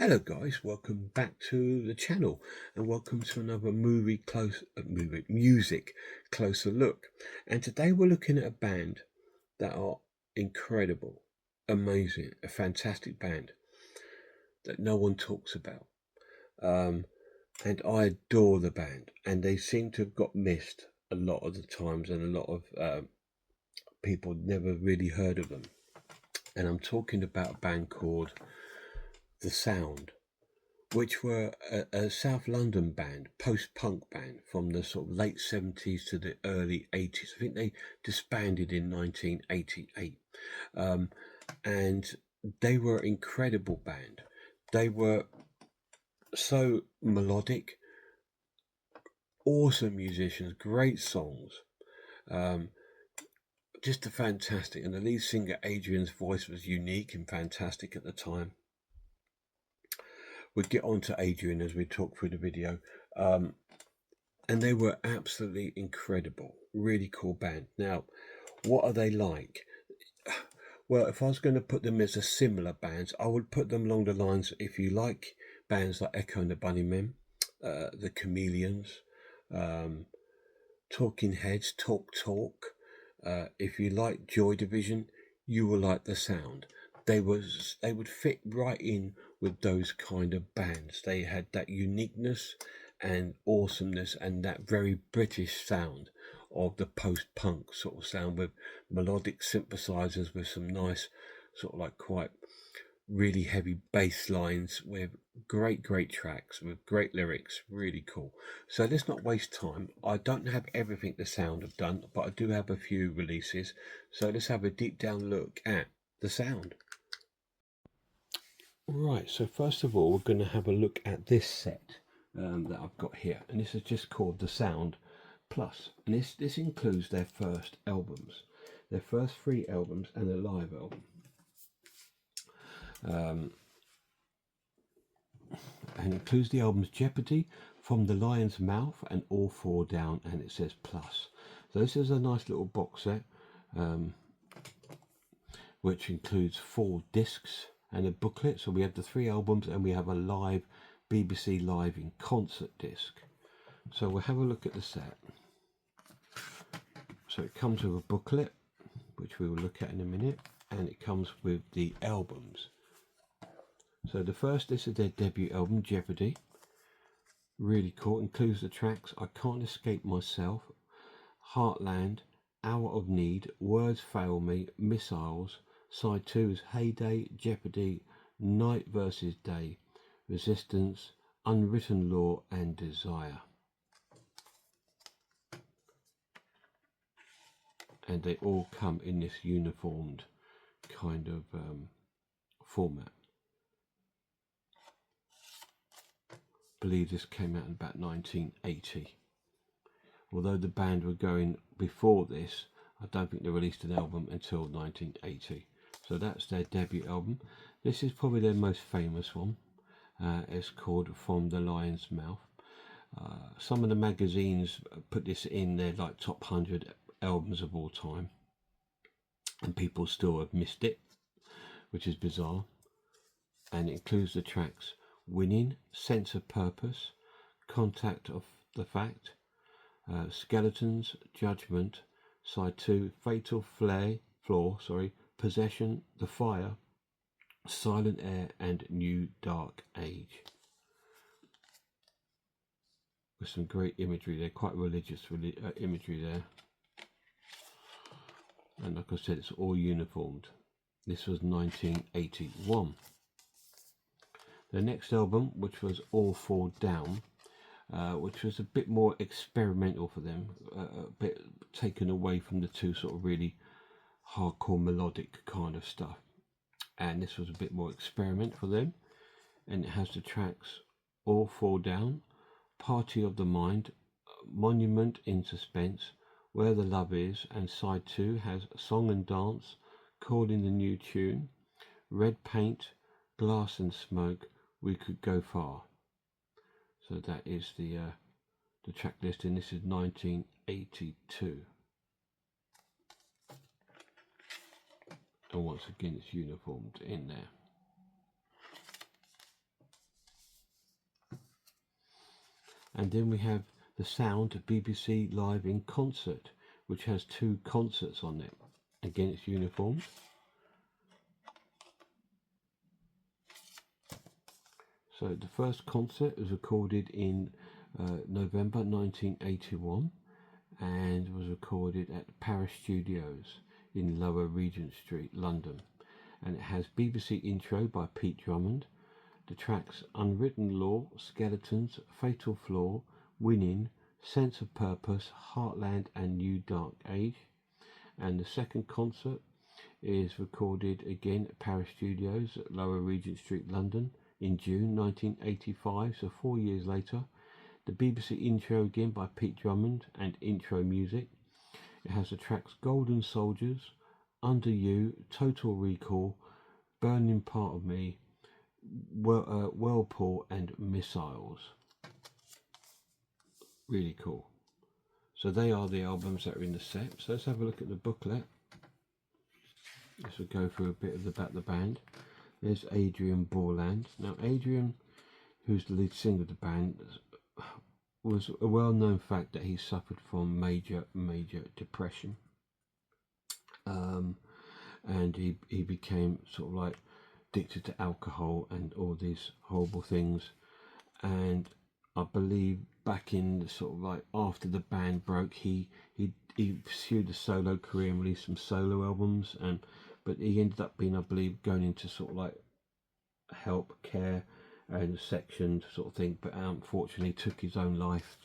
Hello guys, welcome back to the channel and welcome to another music closer look. And today we're looking at a band that are incredible, amazing, a fantastic band that no one talks about. And I adore the band, and they seem to have got missed a lot of the times, and a lot of people never really heard of them. And I'm talking about a band called The Sound, which were a South London band, post-punk band from the sort of late 70s to the early 80s. I think they disbanded in 1988. And they were an incredible band. They were so melodic, awesome musicians, great songs. Just a fantastic. And the lead singer, Adrian's voice was unique and fantastic at the time. We'll get on to Adrian as we talk through the video. And they were absolutely incredible. Really cool band. Now, what are they like? Well, if I was going to put them as a similar band, I would put them along the lines, if you like bands like Echo and the Bunnymen, the Chameleons, Talking Heads, Talk Talk. If you like Joy Division, you will like The Sound. They would fit right in with those kind of bands. They had that uniqueness and awesomeness and that very British sound of the post-punk sort of sound, with melodic synthesizers, with some nice sort of like quite really heavy bass lines, with great tracks, with great lyrics. Really cool. So let's not waste time. I don't have everything The Sound have done, but I do have a few releases. So let's have a deep down look at The Sound. Right, so first of all, we're going to have a look at this set that I've got here, and this is just called The Sound Plus, and this includes their first albums, their first 3 albums and a live album, and includes the albums Jeopardy, From the Lion's Mouth, and All Four Down, and it says Plus. So this is a nice little box set, which includes 4 discs and a booklet. So we have the 3 albums, and we have a live BBC Live in Concert disc. So we'll have a look at the set. So it comes with a booklet, which we will look at in a minute, and it comes with the albums. So the first, this is their debut album, Jeopardy. Really cool. Includes the tracks I Can't Escape Myself, Heartland, Hour of Need, Words Fail Me, Missiles. Side 2 is Heyday, Jeopardy, Night versus Day, Resistance, Unwritten Law, and Desire. And they all come in this uniformed kind of format. I believe this came out in about 1980. Although the band were going before this, I don't think they released an album until 1980. So that's their debut album. This is probably their most famous one. It's called From the Lion's Mouth. Some of the magazines put this in their like top 100 albums of all time, and people still have missed it, which is bizarre. And it includes the tracks Winning, Sense of Purpose, Contact of the Fact, Skeletons, Judgment, Side 2, Fatal Flaw, Possession, The Fire, Silent Air, and New Dark Age. With some great imagery there, quite religious imagery there. And like I said, it's all uniformed. This was 1981. The next album, which was All Four Down, which was a bit more experimental for them, a bit taken away from the 2 sort of really hardcore melodic kind of stuff. And this was a bit more experiment for them. And it has the tracks All Four Down, Party of the Mind, Monument in Suspense, Where the Love Is, and Side 2 has Song and Dance, Calling the New Tune, Red Paint, Glass and Smoke, We Could Go Far. So that is the track list, and this is 1982. And once again, it's uniformed in there. And then we have The Sound BBC Live in Concert, which has 2 concerts on it. Again, it's uniforms. So the first concert was recorded in November 1981 and was recorded at Paris Studios in Lower Regent Street, London. And it has BBC intro by Pete Drummond, the tracks Unwritten Law, Skeletons, Fatal Flaw, Winning, Sense of Purpose, Heartland and New Dark Age. And the second concert is recorded again at Paris Studios at Lower Regent Street, London in June 1985, so 4 years later. The BBC intro again by Pete Drummond and intro music. It has the tracks Golden Soldiers, Under You, Total Recall, Burning Part of Me, Whirlpool and Missiles. Really cool. So they are the albums that are in the set. So let's have a look at the booklet. This will go through a bit about the band. There's Adrian Borland. Now Adrian, who's the lead singer of the band, was a well-known fact that he suffered from major depression. And he became sort of like addicted to alcohol and all these horrible things. And I believe back in the sort of like after the band broke, he pursued a solo career and released some solo albums, but he ended up being, I believe, going into sort of like help, care and section sort of thing, but unfortunately took his own life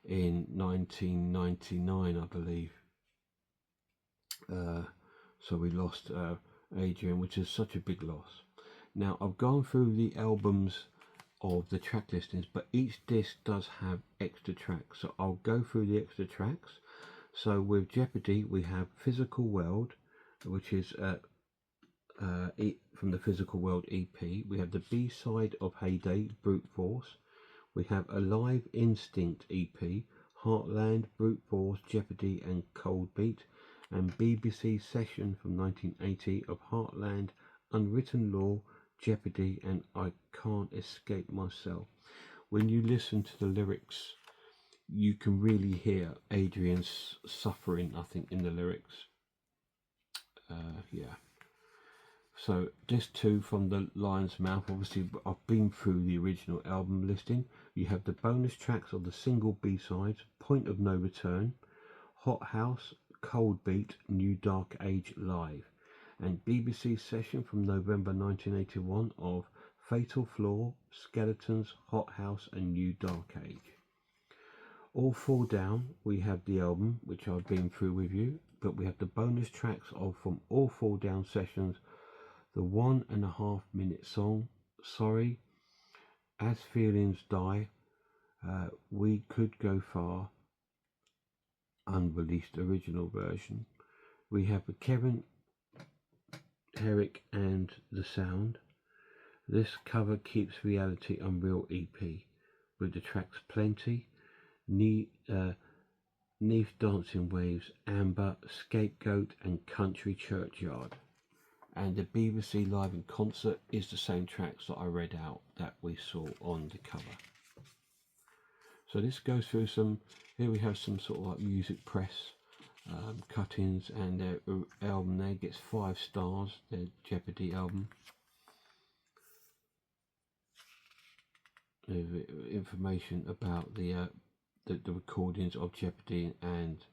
in 1999, I believe. So we lost Adrian, which is such a big loss. Now I've gone through the albums of the track listings, but each disc does have extra tracks, so I'll go through the extra tracks. So with Jeopardy we have Physical World, which is from the Physical World EP. We have the B-side of Heyday, Brute Force. We have Alive Instinct EP, Heartland, Brute Force, Jeopardy and Cold Beat, and BBC Session from 1980 of Heartland, Unwritten Law, Jeopardy and I Can't Escape Myself. When you listen to the lyrics, you can really hear Adrian's suffering, I think, in the lyrics. Yeah. So disc 2 from the Lion's Mouth. Obviously I've been through the original album listing. You have the bonus tracks of the single B-sides, Point of No Return, Hot House, Cold Beat, New Dark Age Live, and BBC Session from November 1981 of Fatal Flaw, Skeletons, Hot House and New Dark Age. All Fall Down, we have the album, which I've been through with you, but we have the bonus tracks of from All Fall Down sessions, the 1.5 minute song, Sorry, As Feelings Die, We Could Go Far, unreleased original version. We have Kevin, Herrick and The Sound. This cover keeps reality unreal EP with the tracks Plenty, Neath Dancing Waves, Amber, Scapegoat and Country Churchyard. And the BBC Live in Concert is the same tracks that I read out that we saw on the cover. So this goes through some, here we have some sort of like music press cuttings, and their album there gets 5 stars, their Jeopardy album. There's information about the recordings of Jeopardy and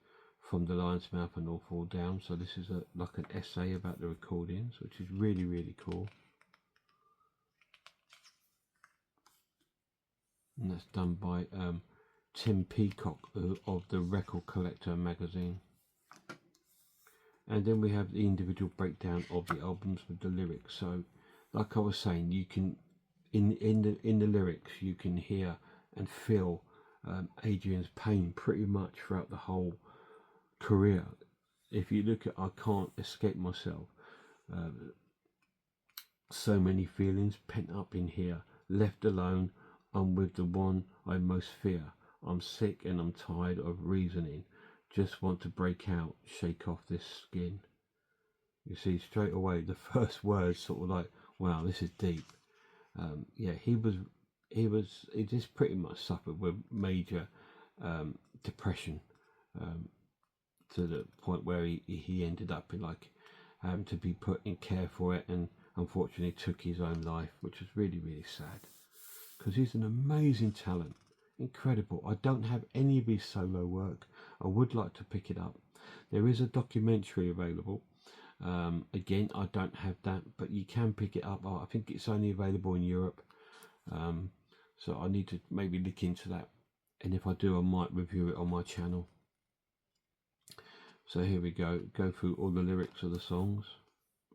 From the Lion's Mouth and All Fall Down. So this is like an essay about the recordings, which is really cool. And that's done by Tim Peacock of the Record Collector magazine. And then we have the individual breakdown of the albums with the lyrics. So like I was saying, you can in the lyrics you can hear and feel Adrian's pain pretty much throughout the whole career. If you look at I Can't Escape Myself, so many feelings pent up in here, left alone, I'm with the one I most fear, I'm sick and I'm tired of reasoning, just want to break out, shake off this skin. You see straight away the first words sort of like, wow, this is deep. Yeah, he was he just pretty much suffered with major depression, to the point where he ended up in like having to be put in care for it, and unfortunately took his own life, which was really sad, because he's an amazing talent, incredible. I don't have any of his solo work. I would like to pick it up. There is a documentary available. Again, I don't have that, but you can pick it up. I think it's only available in Europe, so I need to maybe look into that, and if I do, I might review it on my channel. So here we go through all the lyrics of the songs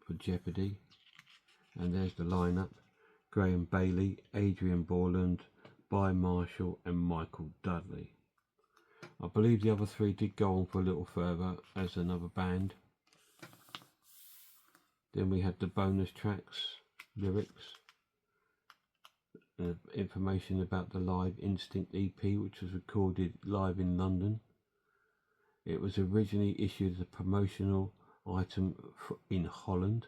for Jeopardy, and there's the lineup: Graham Bailey, Adrian Borland, By Marshall and Michael Dudley. I believe the other three did go on for a little further as another band. Then we had the bonus tracks, lyrics, information about the Live Instinct EP, which was recorded live in London. It was originally issued as a promotional item in Holland,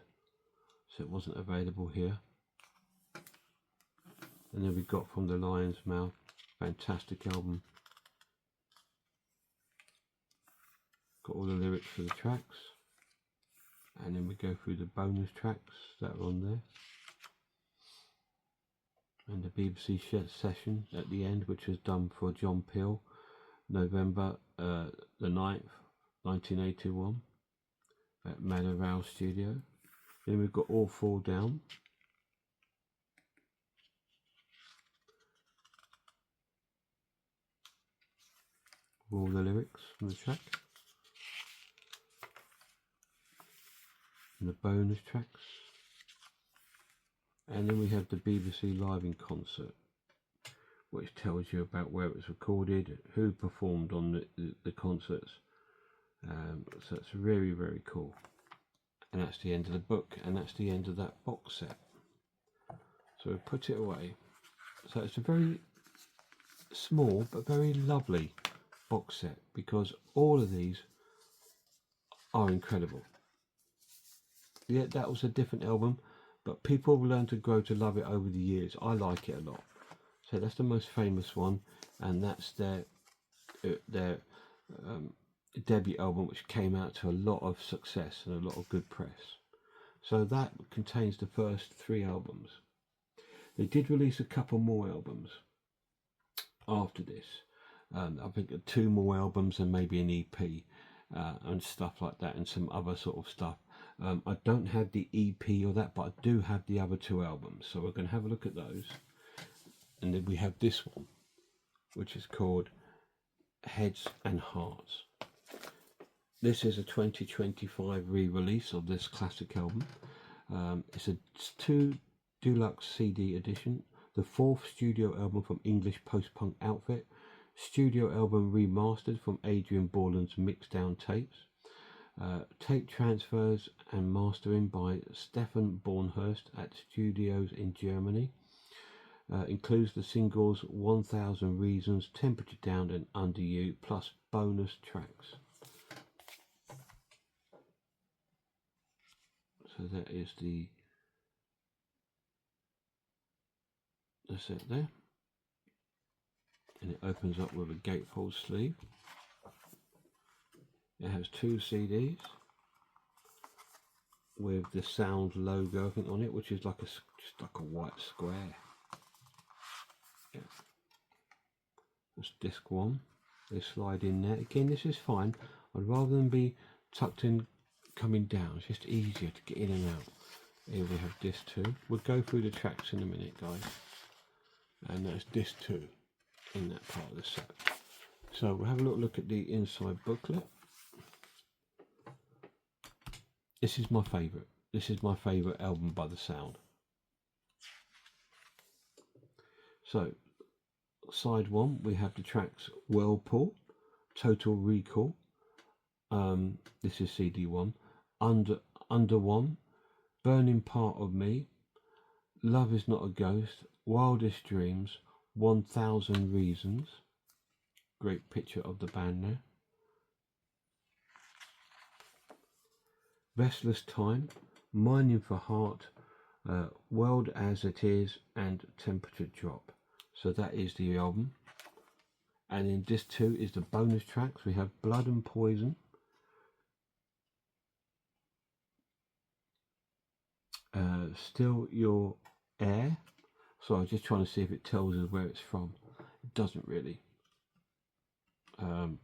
so it wasn't available here. And then we got From the Lion's Mouth, fantastic album. Got all the lyrics for the tracks, and then we go through the bonus tracks that are on there, and the BBC session at the end, which was done for John Peel, November the 9th, 1981, at Manor Row Studio. Then we've got All Fall Down. All the lyrics from the track. And the bonus tracks. And then we have the BBC Live in Concert, which tells you about where it was recorded, who performed on the concerts. So it's very cool. And that's the end of the book, and that's the end of that box set. So we put it away. So it's a very small but very lovely box set, because all of these are incredible. Yeah, that was a different album, but people have learned to grow to love it over the years. I like it a lot. So that's the most famous one, and that's their debut album, which came out to a lot of success and a lot of good press. So that contains the first 3 albums. They did release a couple more albums after this. I think 2 more albums and maybe an EP and stuff like that, and some other sort of stuff. I don't have the EP or that, but I do have the other 2 albums, so we're going to have a look at those. And then we have this one, which is called Heads and Hearts. This is a 2025 re-release of this classic album. It's a 2 deluxe CD edition, the 4th studio album from English post-punk outfit, studio album remastered from Adrian Borland's Mixdown tapes, tape transfers and mastering by Stefan Bornhurst at studios in Germany. Includes the singles 1000 Reasons, Temperature Down and Under You, plus bonus tracks. So that is the set there, and it opens up with a gatefold sleeve. It has 2 CDs with the Sound logo, I think, on it, which is like just like a white square. Yeah. That's disc 1. They slide in there. Again, this is fine. I'd rather than be tucked in coming down. It's just easier to get in and out. Here we have disc 2. We'll go through the tracks in a minute, guys. And that's disc 2 in that part of the set. So we'll have a look at the inside booklet. This is my favourite. This is my favourite album by the Sound. So, side 1, we have the tracks Whirlpool, Total Recall. This is CD 1. Under 1, Burning Part of Me, Love Is Not a Ghost, Wildest Dreams, 1000 Reasons. Great picture of the band there. Restless Time, Mining for Heart, World as It Is, and Temperature Drop. So that is the album. And in disc 2 is the bonus tracks. We have Blood and Poison, Still Your Air. So I was just trying to see if it tells us where it's from. It doesn't really. Sorry,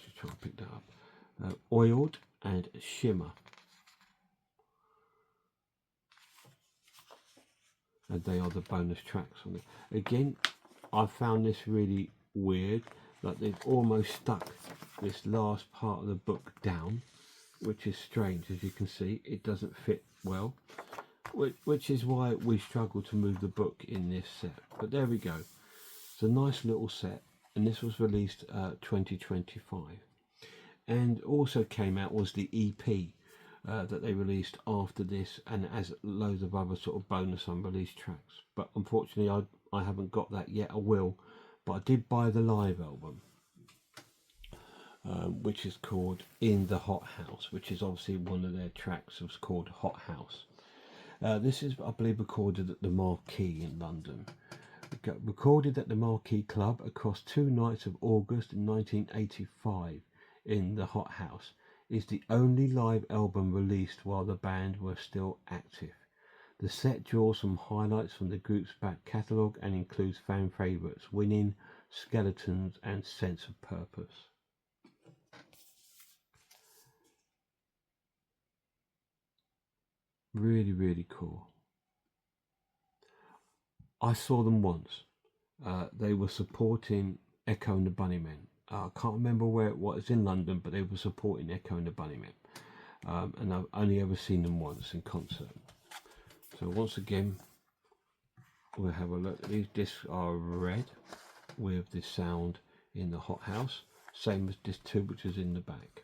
just trying to pick that up. Oiled and Shimmer. And they are the bonus tracks on it. Again, I found this really weird. Like they've almost stuck this last part of the book down, which is strange. As you can see, it doesn't fit well, which is why we struggle to move the book in this set. But there we go. It's a nice little set, and this was released 2025. And also came out was the EP that they released after this, and as loads of other sort of bonus unreleased tracks. But unfortunately, I haven't got that yet. I will, but I did buy the live album, which is called In the Hot House, which is obviously one of their tracks. It's called Hot House. This is, I believe, recorded at the Marquee in London. Recorded at the Marquee Club across 2 nights of August in 1985 in the Hot House. Is the only live album released while the band were still active. The set draws some highlights from the group's back catalogue and includes fan favourites Winning, Skeletons and Sense of Purpose. Really, really cool. I saw them once. They were supporting Echo and the Bunnymen. I can't remember where it was in London, but they were supporting Echo and the Bunnymen. And I've only ever seen them once in concert. So once again, we'll have a look. These discs are red with the sound in the Hot House. Same as disc 2, which is in the back.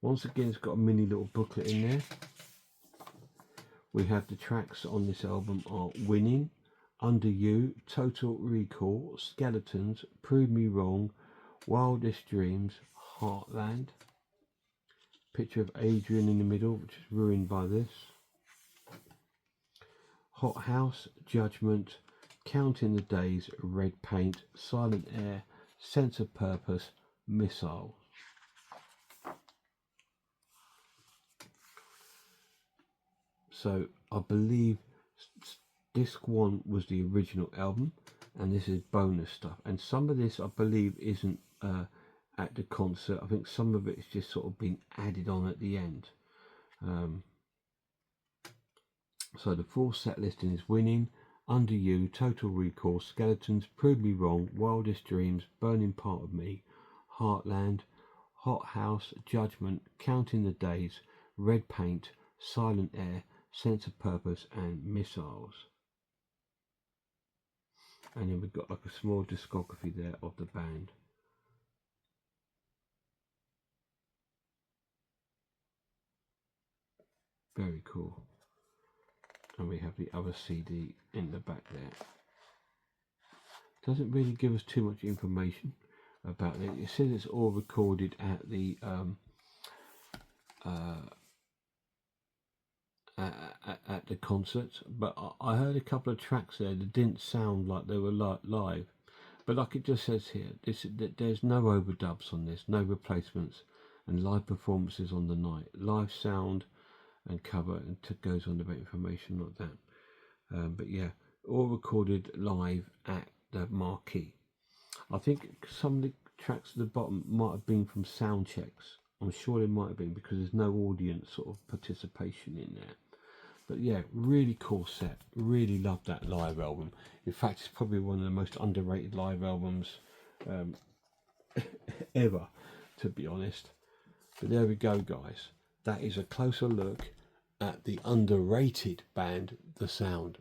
Once again, it's got a mini little booklet in there. We have the tracks on this album are Winning, Under You, Total Recall, Skeletons, Prove Me Wrong, Wildest Dreams, Heartland. Picture of Adrian in the middle, which is ruined by this. Hot House, Judgment, Counting the Days, Red Paint, Silent Air, Sense of Purpose, Missile. So I believe disc 1 was the original album, and this is bonus stuff. And some of this I believe isn't at the concert. I think some of it's just sort of been added on at the end. So the full set listing is Winning, Under You, Total Recall, Skeletons, Prove Me Wrong, Wildest Dreams, Burning Part of Me, Heartland, Hot House, Judgment, Counting the Days, Red Paint, Silent Air, Sense of Purpose and Missiles. And then we've got like a small discography there of the band. Very cool. And we have the other CD in the back there. Doesn't really give us too much information about it. It says it's all recorded at the at the concert, but I heard a couple of tracks there that didn't sound like they were live. But like it just says here, there's no overdubs on this, no replacements, and live performances on the night. Live sound and cover, and goes on about information like that. But yeah, all recorded live at the Marquee. I think some of the tracks at the bottom might have been from sound checks. I'm sure they might have been, because there's no audience sort of participation in there. But yeah, really cool set. Really love that live album. In fact, it's probably one of the most underrated live albums ever, to be honest. But there we go, guys. That is a closer look at the underrated band, The Sound.